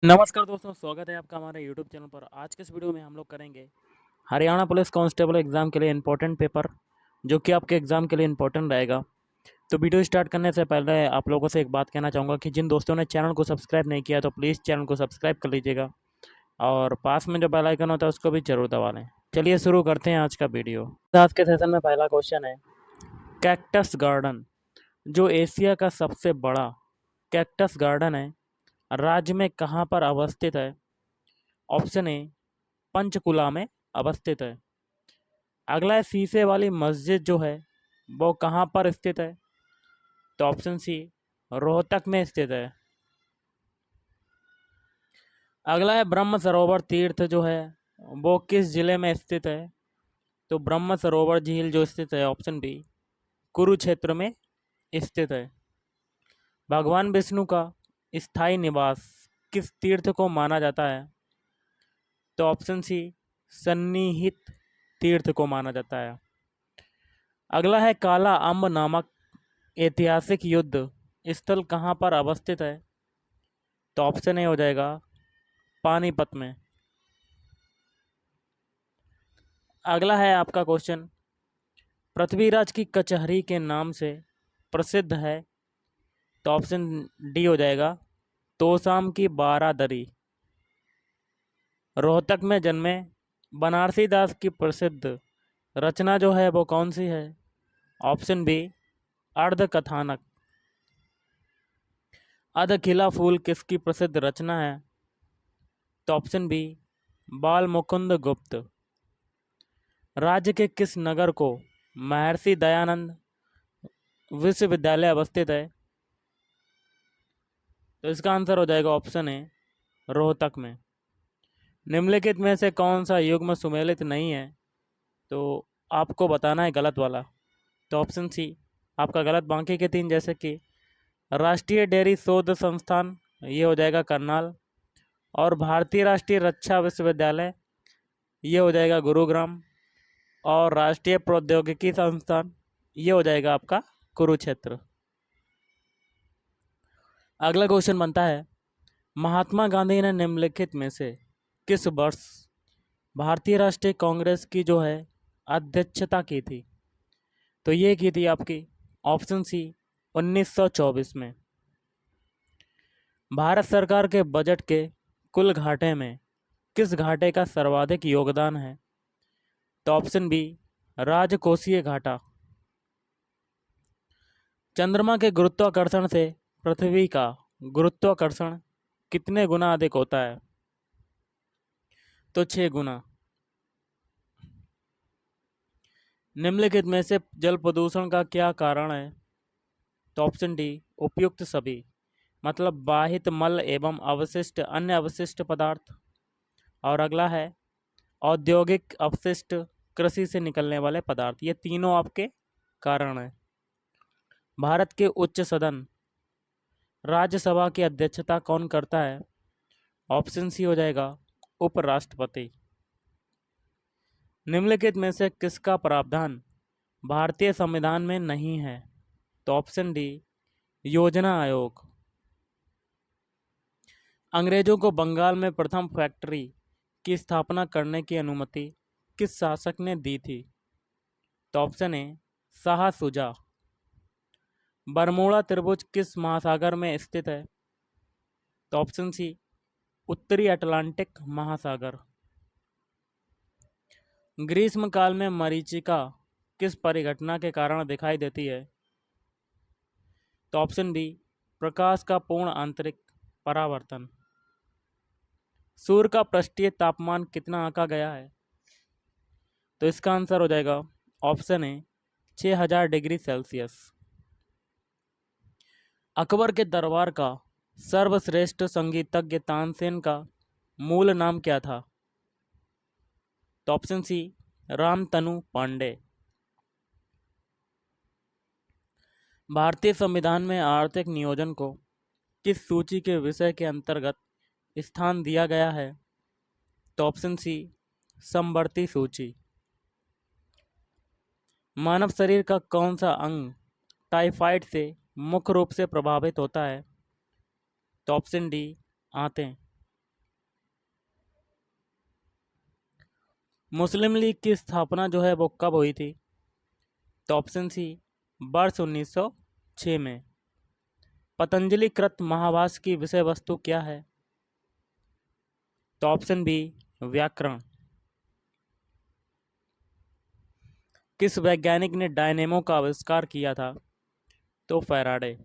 नमस्कार दोस्तों, स्वागत है आपका हमारे यूट्यूब चैनल पर। आज के इस वीडियो में हम लोग करेंगे हरियाणा पुलिस कांस्टेबल एग्ज़ाम के लिए इम्पोर्टेंट पेपर, जो कि आपके एग्ज़ाम के लिए इम्पोर्टेंट रहेगा। तो वीडियो स्टार्ट करने से पहले आप लोगों से एक बात कहना चाहूँगा कि जिन दोस्तों ने चैनल को सब्सक्राइब नहीं किया तो प्लीज़ चैनल को सब्सक्राइब कर लीजिएगा और पास में जो बेल आइकन होता है उसको भी ज़रूर दबा लें। चलिए शुरू करते हैं आज का वीडियो। आज के सेशन में पहला क्वेश्चन है, कैक्टस गार्डन जो एशिया का सबसे बड़ा कैक्टस गार्डन है, राज्य में कहाँ पर अवस्थित है? ऑप्शन ए पंचकुला में अवस्थित है। अगला है, शीशे वाली मस्जिद जो है वो कहाँ पर स्थित है? तो ऑप्शन सी रोहतक में स्थित है। अगला है, ब्रह्म सरोवर तीर्थ जो है वो किस जिले में स्थित है? तो ब्रह्म सरोवर झील जो स्थित है, ऑप्शन बी कुरुक्षेत्र में स्थित है। भगवान विष्णु का स्थायी निवास किस तीर्थ को माना जाता है? तो ऑप्शन सी सन्निहित तीर्थ को माना जाता है। अगला है, काला अम्ब नामक ऐतिहासिक युद्ध स्थल कहाँ पर अवस्थित है? तो ऑप्शन ए हो जाएगा पानीपत में। अगला है आपका क्वेश्चन, पृथ्वीराज की कचहरी के नाम से प्रसिद्ध है? तो ऑप्शन डी हो जाएगा तोशाम की बारादरी। रोहतक में जन्मे बनारसी दास की प्रसिद्ध रचना जो है वो कौन सी है? ऑप्शन बी अर्ध कथानक। अध खिला फूल किसकी प्रसिद्ध रचना है? तो ऑप्शन बी बाल मुकुंद गुप्त। राज्य के किस नगर को महर्षि दयानंद विश्वविद्यालय अवस्थित है? तो इसका आंसर हो जाएगा ऑप्शन ए रोहतक में। निम्नलिखित में से कौन सा युग्म सुमेलित नहीं है? तो आपको बताना है गलत वाला। तो ऑप्शन सी आपका गलत, बाकी के तीन जैसे कि राष्ट्रीय डेयरी शोध संस्थान ये हो जाएगा करनाल, और भारतीय राष्ट्रीय रक्षा विश्वविद्यालय ये हो जाएगा गुरुग्राम, और राष्ट्रीय प्रौद्योगिकी संस्थान ये हो जाएगा आपका कुरुक्षेत्र। अगला क्वेश्चन बनता है, महात्मा गांधी ने निम्नलिखित में से किस वर्ष भारतीय राष्ट्रीय कांग्रेस की जो है अध्यक्षता की थी? तो ये की थी आपकी ऑप्शन सी 1924 में। भारत सरकार के बजट के कुल घाटे में किस घाटे का सर्वाधिक योगदान है? तो ऑप्शन बी राजकोषीय घाटा। चंद्रमा के गुरुत्वाकर्षण से पृथ्वी का गुरुत्वाकर्षण कितने गुना अधिक होता है? तो 6 गुना। निम्नलिखित में से जल प्रदूषण का क्या कारण है? तो ऑप्शन डी उपयुक्त सभी, मतलब बाहित मल एवं अवशिष्ट अन्य अवशिष्ट पदार्थ। और अगला है औद्योगिक अपशिष्ट, कृषि से निकलने वाले पदार्थ। ये तीनों आपके कारण हैं। भारत के उच्च सदन राज्यसभा की अध्यक्षता कौन करता है? ऑप्शन सी हो जाएगा उपराष्ट्रपति। निम्नलिखित में से किसका प्रावधान भारतीय संविधान में नहीं है? तो ऑप्शन डी योजना आयोग। अंग्रेजों को बंगाल में प्रथम फैक्ट्री की स्थापना करने की अनुमति किस शासक ने दी थी? तो option A Shah Shuja. Bermuda त्रिभुज किस महासागर में स्थित है? तो ऑप्शन सी उत्तरी अटलांटिक महासागर। ग्रीष्म काल में मरीचिका किस परिघटना के कारण दिखाई देती है? तो ऑप्शन बी प्रकाश का पूर्ण आंतरिक परावर्तन। सूर्य का पृष्ठीय तापमान कितना आंका गया है? तो इसका आंसर हो जाएगा option A 6000 degree Celsius. Akbar के दरबार का सर्वश्रेष्ठ संगीतज्ञ तानसेन का मूल नाम क्या था? तो ऑप्शन सी रामतनु पांडे। भारतीय संविधान में आर्थिक नियोजन को किस सूची के विषय के अंतर्गत स्थान दिया गया है? तो ऑप्शन सी समवर्ती सूची। मानव शरीर का कौन सा अंग टाइफाइड से मुख्य रूप से प्रभावित होता है? तो ऑप्शन डी आंतें। मुस्लिम लीग की स्थापना जो है वो कब हुई थी? तो ऑप्शन सी, वर्ष 1906 में। पतंजलि कृत महाभाष्य की विषय वस्तु क्या है? तो ऑप्शन बी, व्याकरण। किस वैज्ञानिक ने डायनेमो का आविष्कार किया था? तो फैराडे।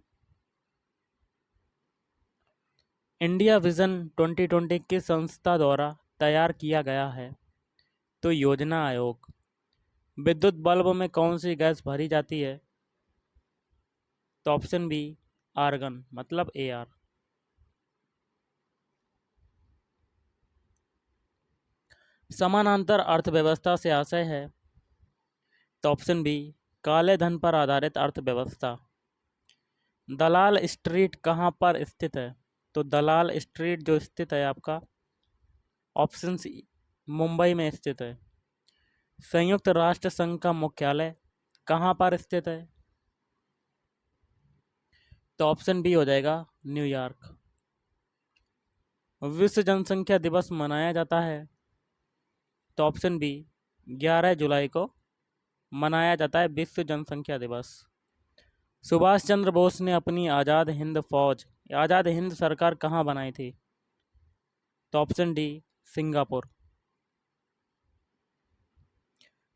इंडिया विजन 2020 किस संस्था द्वारा तैयार किया गया है? तो योजना आयोग। विद्युत बल्ब में कौन सी गैस भरी जाती है? तो ऑप्शन बी, आर्गन मतलब एआर। समानांतर अर्थव्यवस्था से आशय है? तो ऑप्शन बी, काले धन पर आधारित अर्थव्यवस्था। दलाल स्ट्रीट कहाँ पर स्थित है? तो दलाल स्ट्रीट जो स्थित है आपका, ऑप्शन सी, मुंबई में स्थित है। संयुक्त राष्ट्र संघ का मुख्यालय कहाँ पर स्थित है? तो ऑप्शन बी हो जाएगा, न्यूयॉर्क। विश्व जनसंख्या दिवस मनाया जाता है? तो ऑप्शन बी, 11 जुलाई को मनाया जाता है विश्व जनसंख्या दिवस। सुभाष चंद्र बोस ने अपनी आज़ाद हिंद सरकार कहाँ बनाई थी? तो option D, Singapore.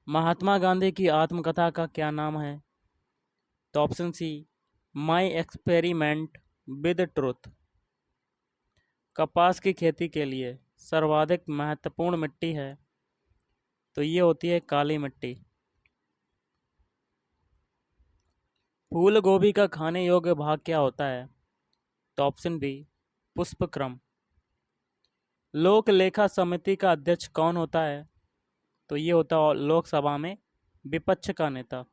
Mahatma Gandhi की आत्मकथा का क्या नाम है? तो option C, my experiment with truth. कपास की खेती के लिए सर्वाधिक महत्वपूर्ण मिट्टी है? तो ये होती है काली मिट्टी। फूल गोभी का खाने योग्य भाग क्या होता है? तो ऑप्शन बी, पुष्पक्रम। लोक लेखा समिति का अध्यक्ष कौन होता है? तो ये होता है लोकसभा में विपक्ष का नेता।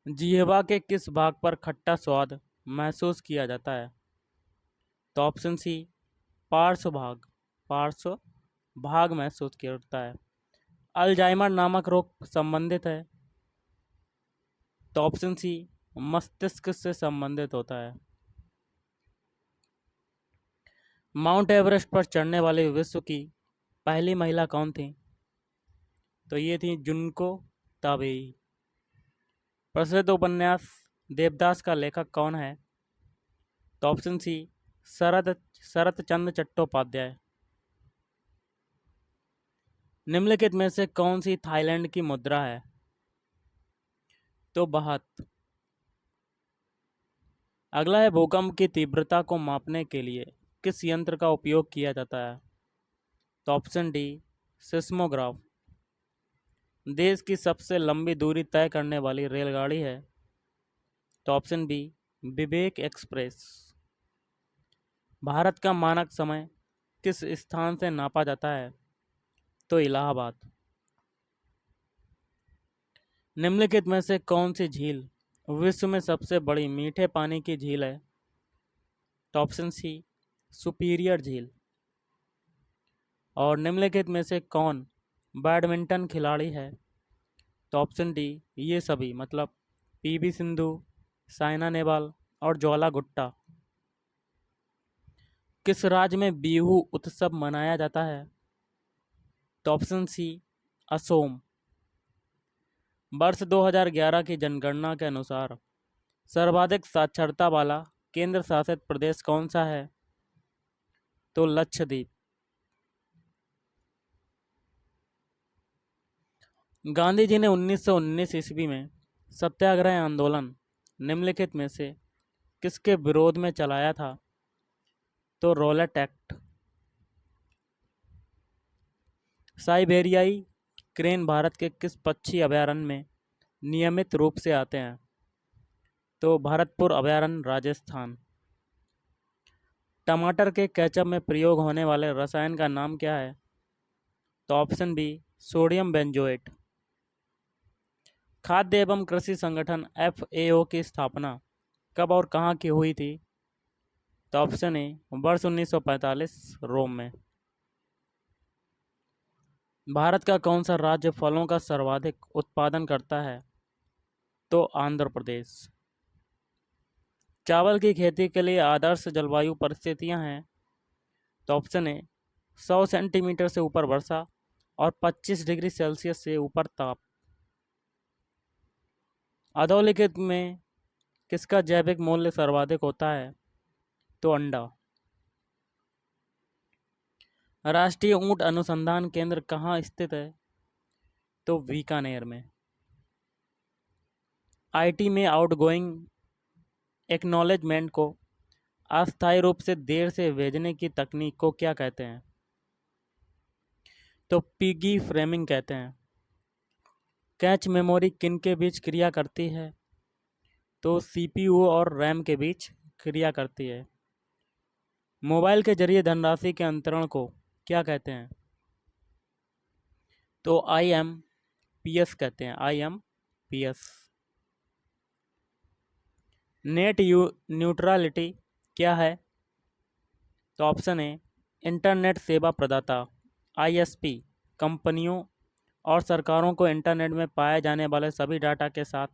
जिह्वा के किस भाग पर खट्टा स्वाद महसूस किया जाता है? तो ऑप्शन सी, पार्श्व भाग महसूस किया जाता है। अल्जाइमर नामक रोग संबंधित है? तो ऑप्शन सी, मस्तिष्क से संबंधित होता है। माउंट एवरेस्ट पर चढ़ने वाली विश्व की पहली महिला कौन थी? तो ये थी जुनको ताबेई। प्रसिद्ध उपन्यास देवदास का लेखक कौन है? तो ऑप्शन सी, शरद शरत चंद्र चट्टोपाध्याय। निम्नलिखित में से कौन सी थाईलैंड की मुद्रा है? तो बाहत। अगला है, भूकंप की तीव्रता को मापने के लिए किस यंत्र का उपयोग किया जाता है? तो ऑप्शन डी, सिस्मोग्राफ। देश की सबसे लंबी दूरी तय करने वाली रेलगाड़ी है? तो ऑप्शन बी, विवेक एक्सप्रेस। भारत का मानक समय किस स्थान से नापा जाता है? तो इलाहाबाद। निम्नलिखित में से कौन सी झील विश्व में सबसे बड़ी मीठे पानी की झील है? तो ऑप्शन सी, सुपीरियर झील। और निम्नलिखित में से कौन बैडमिंटन खिलाड़ी है? तो ऑप्शन डी, ये सभी मतलब पीवी सिंधु, साइना नेहवाल और ज्वाला गुट्टा। किस राज्य में बिहू उत्सव मनाया जाता है? तो ऑप्शन सी, असोम। वर्ष 2011 की जनगणना के अनुसार सर्वाधिक साक्षरता वाला केंद्र शासित प्रदेश कौन सा है? तो लक्षद्वीप। गांधी जी ने 1919 ईस्वी में सत्याग्रह आंदोलन निम्नलिखित में से किसके विरोध में चलाया था? तो रॉलेट एक्ट। साइबेरियाई क्रेन भारत के किस पक्षी अभयारण्य में नियमित रूप से आते हैं? तो भरतपुर अभयारण्य, राजस्थान। टमाटर के केचप में प्रयोग होने वाले रसायन का नाम क्या है? तो ऑप्शन बी, सोडियम बेंजोएट। खाद्य एवं कृषि संगठन FAO की स्थापना कब और कहाँ की हुई थी? तो ऑप्शन ए, वर्ष 1945, रोम में। भारत का कौन सा राज्य फलों का सर्वाधिक उत्पादन करता है? तो आंध्र प्रदेश। चावल की खेती के लिए आदर्श जलवायु परिस्थितियां हैं? तो ऑप्शन ए, 100 सेंटीमीटर से ऊपर वर्षा और 25 डिग्री सेल्सियस से ऊपर ताप। अधोलिखित में किसका जैविक मूल्य सर्वाधिक होता है? तो अंडा। राष्ट्रीय ऊंट अनुसंधान केंद्र कहाँ स्थित है? तो बीकानेर में। आईटी में आउटगोइंग एक्नॉलेजमेंट को अस्थायी रूप से देर से भेजने की तकनीक को क्या कहते हैं? तो पिगी फ्रेमिंग कहते हैं। कैच मेमोरी किन के बीच क्रिया करती है? तो सीपीयू और रैम के बीच क्रिया करती है। मोबाइल के जरिए धनराशि के अंतरण को क्या कहते हैं? तो IMPS कहते हैं, IMPS। नेट न्यूट्रलिटी क्या है? तो ऑप्शन ए इंटरनेट सेवा प्रदाता ISP कंपनियों और सरकारों को इंटरनेट में पाए जाने वाले सभी डाटा के साथ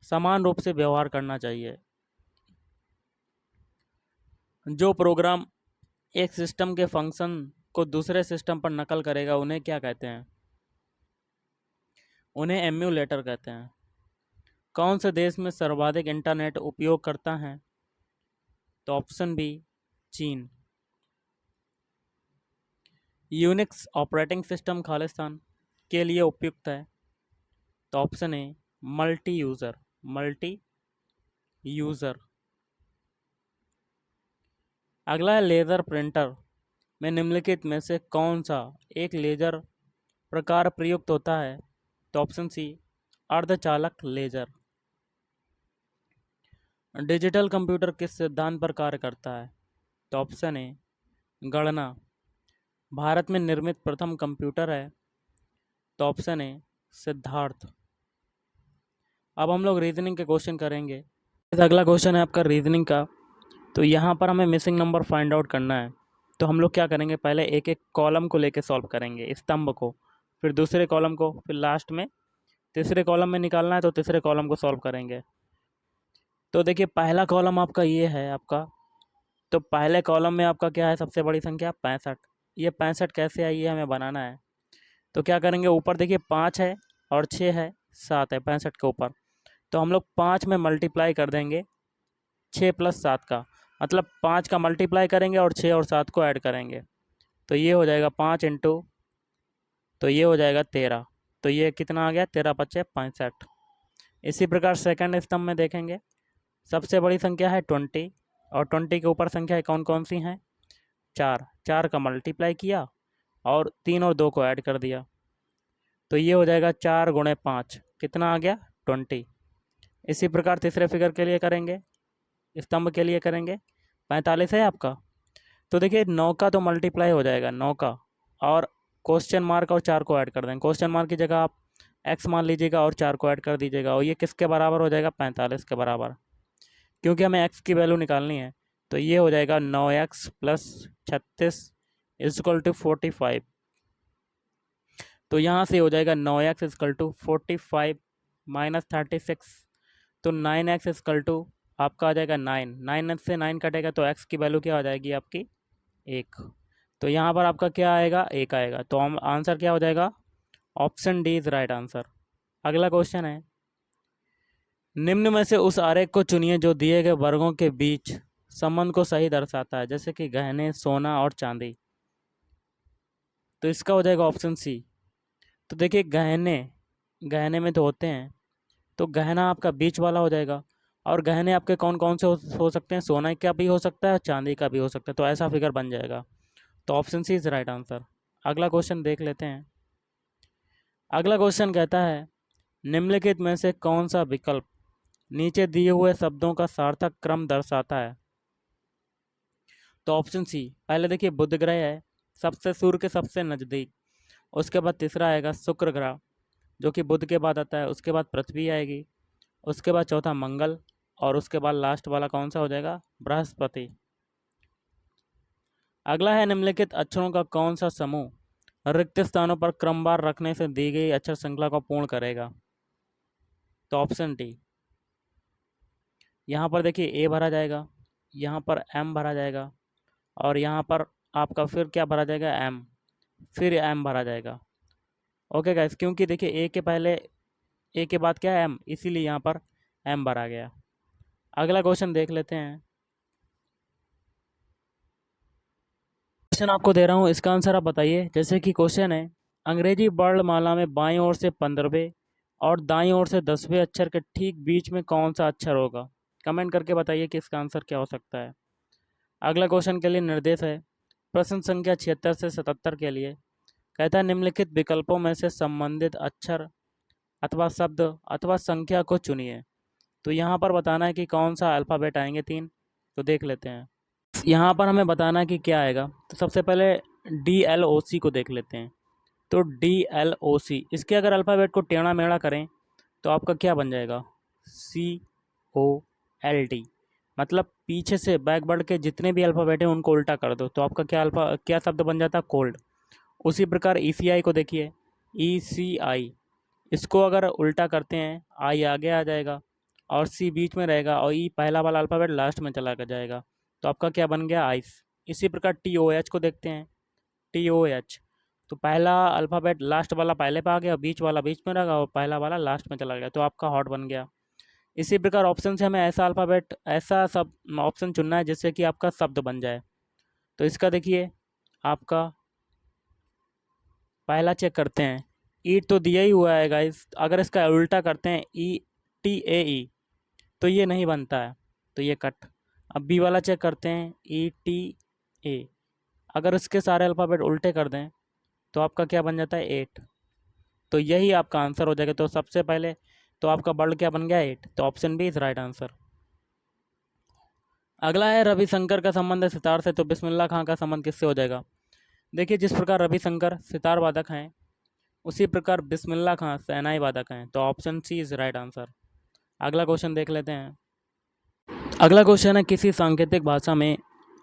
समान रूप से व्यवहार करना चाहिए। जो प्रोग्राम एक सिस्टम के फंक्शन को दूसरे सिस्टम पर नकल करेगा उन्हें क्या कहते हैं? उन्हें एम्यूलेटर कहते हैं। कौन से देश में सर्वाधिक इंटरनेट उपयोग करता है? तो ऑप्शन बी चीन। यूनिक्स ऑपरेटिंग सिस्टम खालिस्तान के लिए उपयुक्त है? तो ऑप्शन ए मल्टी यूज़र। अगला है लेज़र प्रिंटर में निम्नलिखित में से कौन सा एक लेज़र प्रकार प्रयुक्त होता है? तो ऑप्शन सी अर्धचालक लेज़र। डिजिटल कंप्यूटर किस सिद्धांत पर कार्य करता है? तो ऑप्शन ए गणना। भारत में निर्मित प्रथम कंप्यूटर है? तो ऑप्शन ए सिद्धार्थ। अब हम लोग रीजनिंग के क्वेश्चन करेंगे। अगला क्वेश्चन है आपका रीजनिंग का। तो यहाँ पर हमें मिसिंग नंबर फाइंड आउट करना है। तो हम लोग क्या करेंगे, पहले एक एक कॉलम को लेके सॉल्व करेंगे, स्तंभ को, फिर दूसरे कॉलम को, फिर लास्ट में तीसरे कॉलम में निकालना है तो तीसरे कॉलम को सॉल्व करेंगे। तो देखिए पहला कॉलम आपका ये है आपका। तो पहले कॉलम में आपका क्या है, सबसे बड़ी संख्या 65। ये 65 कैसे आई है हमें बनाना है। तो क्या करेंगे, ऊपर देखिए 5 है और 6 है, 7 है 65 के ऊपर। तो हम लोग 5 में मल्टीप्लाई कर देंगे 6 + 7 का, मतलब 5 का मल्टीप्लाई करेंगे और 6 और 7 को ऐड करेंगे। तो ये हो जाएगा 5 इंटू, तो ये हो जाएगा 13। तो ये कितना आ गया, 13 × 5 = 65। इसी प्रकार सेकंड स्तंभ में देखेंगे, सबसे बड़ी संख्या है 20 और 20 के ऊपर संख्याएं कौन कौन सी हैं, 4। 4 का मल्टीप्लाई किया और 3 और 2 को ऐड कर दिया। तो ये हो जाएगा 4 × 5, कितना आ गया, 20। इसी प्रकार तीसरे फिगर के लिए करेंगे, स्तंभ के लिए करेंगे, 45 है आपका। तो देखिए 9 का तो मल्टीप्लाई हो जाएगा 9 का, और क्वेश्चन मार्क और 4 को ऐड कर देंगे। क्वेश्चन मार्क की जगह आप x मान लीजिएगा और 4 को ऐड कर दीजिएगा, और ये किसके बराबर हो जाएगा, 45 के बराबर, क्योंकि हमें x की वैल्यू निकालनी है। तो ये हो जाएगा 9x + 36 = 45। तो यहाँ से हो जाएगा 9x = 45 - 36, तो 9x = आपका आ जाएगा 9। 9 से 9 कटेगा तो x की वैल्यू क्या हो जाएगी आपकी, 1। तो यहाँ पर आपका क्या आएगा, 1 आएगा। तो हम आंसर क्या हो जाएगा, option D is right answer. अगला क्वेश्चन है, निम्न में से उस आरेख को चुनिए जो दिए गए वर्गों के बीच संबंध को सही दर्शाता है, जैसे कि गहने, सोना और चांदी। तो इसका हो जाएगा ऑप्शन सी। तो देखिए गहने में तो होते हैं, तो गहना आपका बीच वाला हो जाएगा, और गहने आपके कौन कौन से हो सकते हैं, सोना का भी हो सकता है, चांदी का भी हो सकता है, तो ऐसा फिगर बन जाएगा। तो option C is right answer. अगला क्वेश्चन देख लेते हैं। अगला क्वेश्चन कहता है, निम्नलिखित में से कौन सा विकल्प नीचे दिए हुए शब्दों का सार्थक क्रम दर्शाता है? तो ऑप्शन सी, पहले देखिए बुध ग्रह है, सबसे सूर्य के सबसे नज़दीक। उसके बाद तीसरा आएगा शुक्र ग्रह, जो कि बुध के बाद आता है। उसके बाद पृथ्वी आएगी, उसके बाद चौथा मंगल, और उसके बाद लास्ट वाला कौन सा हो जाएगा, बृहस्पति। अगला है, निम्नलिखित अक्षरों का कौन सा समूह रिक्त स्थानों पर क्रमवार रखने से दी गई अक्षर श्रृंखला को पूर्ण करेगा? तो ऑप्शन डी। यहाँ पर देखिए ए भरा जाएगा, यहाँ पर एम भरा जाएगा, और यहाँ पर आपका फिर क्या भरा जाएगा, एम, फिर एम भरा जाएगा। ओके गाइस, क्योंकि देखिए ए के पहले, ए के बाद क्या है, एम, इसीलिए यहाँ पर एम भरा गया। अगला क्वेश्चन देख लेते हैं। क्वेश्चन आपको दे रहा हूँ, इसका आंसर आप बताइए। जैसे कि क्वेश्चन है, अंग्रेजी वर्णमाला में बाईं ओर से 15वें और दाईं ओर से 10वें अक्षर के ठीक बीच में कौन सा अक्षर होगा? कमेंट करके बताइए कि इसका आंसर क्या हो सकता है। अगला क्वेश्चन के लिए निर्देश है, प्रश्न संख्या 76 से 77 के लिए कहता है, निम्नलिखित विकल्पों में से संबंधित अक्षर अथवा शब्द अथवा संख्या को चुनिए। तो यहाँ पर बताना है कि कौन सा अल्फ़ाबेट आएंगे 3। तो देख लेते हैं। यहाँ पर हमें बताना है कि क्या आएगा। तो सबसे पहले DLOC को देख लेते हैं। तो DLOC, इसके अगर अल्फ़ाबेट को टेढ़ा मेढ़ा करें तो आपका क्या बन जाएगा, COLD। मतलब पीछे से बैकवर्ड के जितने भी अल्फ़ाबेट हैं उनको उल्टा कर दो तो आपका क्या शब्द बन जाता है, कोल्ड। उसी प्रकार ECI को देखिए, ECI, इसको अगर उल्टा करते हैं, आई आगे आ जाएगा और सी बीच में रहेगा और ई पहला वाला अल्फ़ाबेट लास्ट में चला जाएगा। तो आपका क्या बन गया, आइस। इसी प्रकार TOH को देखते हैं, TOH, तो पहला अल्फ़ाबेट लास्ट वाला पहले पे आ गया, बीच वाला बीच में रहेगा और पहला वाला लास्ट में चला गया, तो आपका हॉट बन गया। इसी प्रकार ऑप्शन से हमें ऐसा अल्फ़ाबेट, ऐसा सब ऑप्शन चुनना है जिससे कि आपका शब्द बन जाए। तो इसका देखिए, आपका पहला चेक करते हैं, ईट तो दिया ही हुआ है गाइस। अगर इसका उल्टा करते हैं, ETAE, तो ये नहीं बनता है, तो ये कट। अब बी वाला चेक करते हैं, ETA, अगर इसके सारे अल्फ़ाबेट उल्टे कर दें तो आपका क्या बन जाता है, 8। तो यही आपका आंसर हो जाएगा। तो सबसे पहले तो आपका वर्ड क्या बन गया, 8। तो option B is right answer. अगला है, रविशंकर का संबंध है सितार से, तो बिस्मिल्लाह खां का संबंध किससे हो जाएगा? देखिए, जिस प्रकार रविशंकर सितार वादक हैं उसी प्रकार बिस्मिल्लाह खां शहनाई वादक हैं, तो option C is right answer. अगला क्वेश्चन देख लेते हैं। अगला क्वेश्चन है, किसी सांकेतिक भाषा में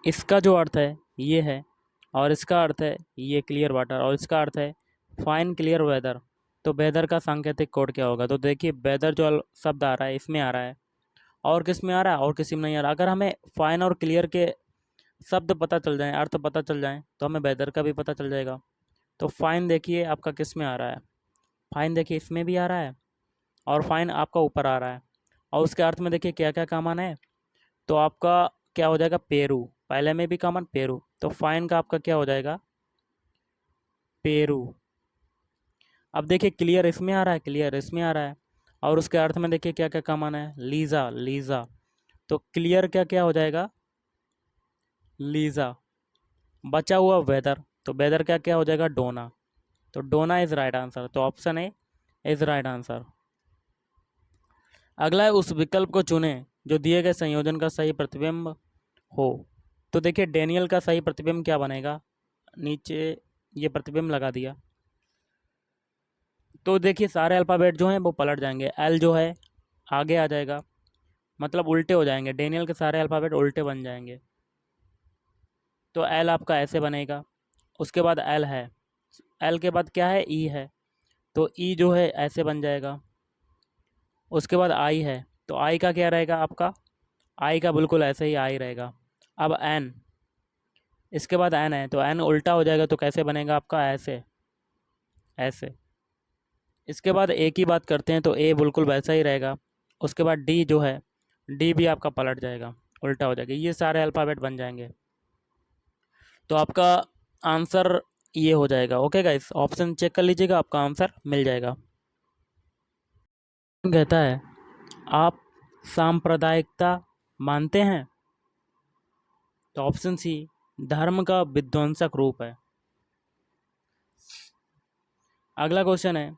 इसका जो अर्थ है ये है और इसका अर्थ है ये क्लियर वाटर और इसका अर्थ है फाइन क्लियर वेदर, तो वेदर का सांकेतिक कोड क्या होगा? तो देखिए, वेदर जो शब्द आ रहा है इसमें आ रहा है और किस में आ रहा है, और किसी में नहीं आ रहा। अगर हमें फाइन और क्लियर के शब्द पता चल जाएँ, अर्थ पता चल जाएँ, तो हमें वेदर का भी पता चल जाएगा। तो फाइन देखिए आपका किस में आ रहा है, फाइन देखिए इसमें भी आ रहा है और फाइन आपका ऊपर आ रहा है और उसके अर्थ में देखिए क्या क्या कॉमन है। तो आपका क्या हो जाएगा, पेरू, पहले में भी कॉमन पेरू, तो फाइन का आपका क्या हो जाएगा, पेरू। अब देखिए, क्लियर इसमें आ रहा है, क्लियर इसमें आ रहा है और उसके अर्थ में देखिए क्या क्या कॉमन है, लीज़ा, लीज़ा, तो क्लियर क्या क्या हो जाएगा, लीज़ा। बचा हुआ वेदर, तो वेदर क्या क्या हो जाएगा, डोना, तो डोना इज़ राइट आंसर। तो option A is right answer. अगला है, उस विकल्प को चुनें जो दिए गए संयोजन का सही प्रतिबिंब हो। तो देखिए, डेनियल का सही प्रतिबिंब क्या बनेगा, नीचे ये प्रतिबिंब लगा दिया। तो देखिए, सारे अल्फ़ाबेट जो हैं वो पलट जाएंगे, एल जो है आगे आ जाएगा, मतलब उल्टे हो जाएंगे, डेनियल के सारे अल्फ़ाबेट उल्टे बन जाएंगे। तो एल आपका ऐसे बनेगा, उसके बाद एल है, एल के बाद क्या है, ई है, तो ई जो है ऐसे बन जाएगा। उसके बाद आई है, तो आई का क्या रहेगा आपका, आई का बिल्कुल ऐसे ही आई रहेगा। अब एन, इसके बाद एन है तो एन उल्टा हो जाएगा, तो कैसे बनेगा आपका, ऐसे, ऐसे। इसके बाद ए की बात करते हैं तो ए बिल्कुल वैसा ही रहेगा। उसके बाद डी जो है, डी भी आपका पलट जाएगा, उल्टा हो जाएगा, ये सारे अल्फ़ाबेट बन जाएंगे। तो आपका आंसर ये हो जाएगा। ओके गाइस, ऑप्शन चेक कर लीजिएगा, आपका आंसर मिल जाएगा। कहता है, आप सांप्रदायिकता मानते हैं? तो ऑप्शन सी धर्म का विध्वंसक रूप है। अगला क्वेश्चन है,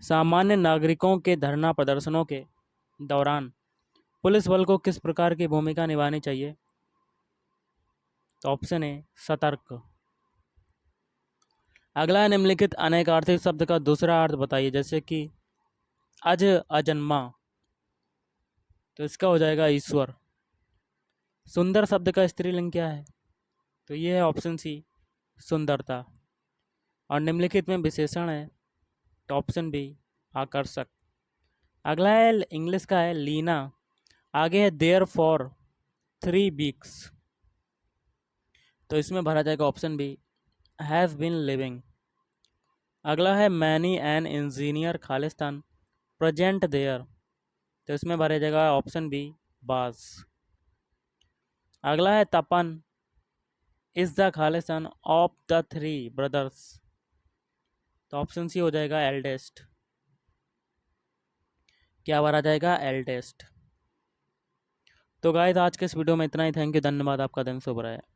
सामान्य नागरिकों के धरना प्रदर्शनों के दौरान पुलिस बल को किस प्रकार की भूमिका निभानी चाहिए? तो ऑप्शन ए सतर्क। अगला है, निम्नलिखित अनेकार्थी शब्द का दूसरा अर्थ बताइए, जैसे कि अज, अजन्मा, तो इसका हो जाएगा ईश्वर। सुंदर शब्द का स्त्रीलिंग क्या है? तो ये है ऑप्शन सी सुंदरता। और निम्नलिखित में विशेषण है, तो ऑप्शन बी आकर्षक। अगला है, इंग्लिश का है लीना, आगे है देयर फॉर 3 वीक्स, तो इसमें भरा जाएगा option B, has been living. अगला है मैनी एन इंजीनियर खालिस्तान प्रेजेंट देयर। तो इसमें भरा जाएगा ऑप्शन बी, बाज। अगला है तपन इज द खालिस्तान ऑफ द थ्री ब्रदर्स। तो ऑप्शन सी हो जाएगा एल्डेस्ट। क्या भरा जाएगा? एल्डेस्ट। तो गाइस आज के इस वीडियो में इतना ही। थैंक यू, धन्यवाद, आपका दिन शुभ रहे।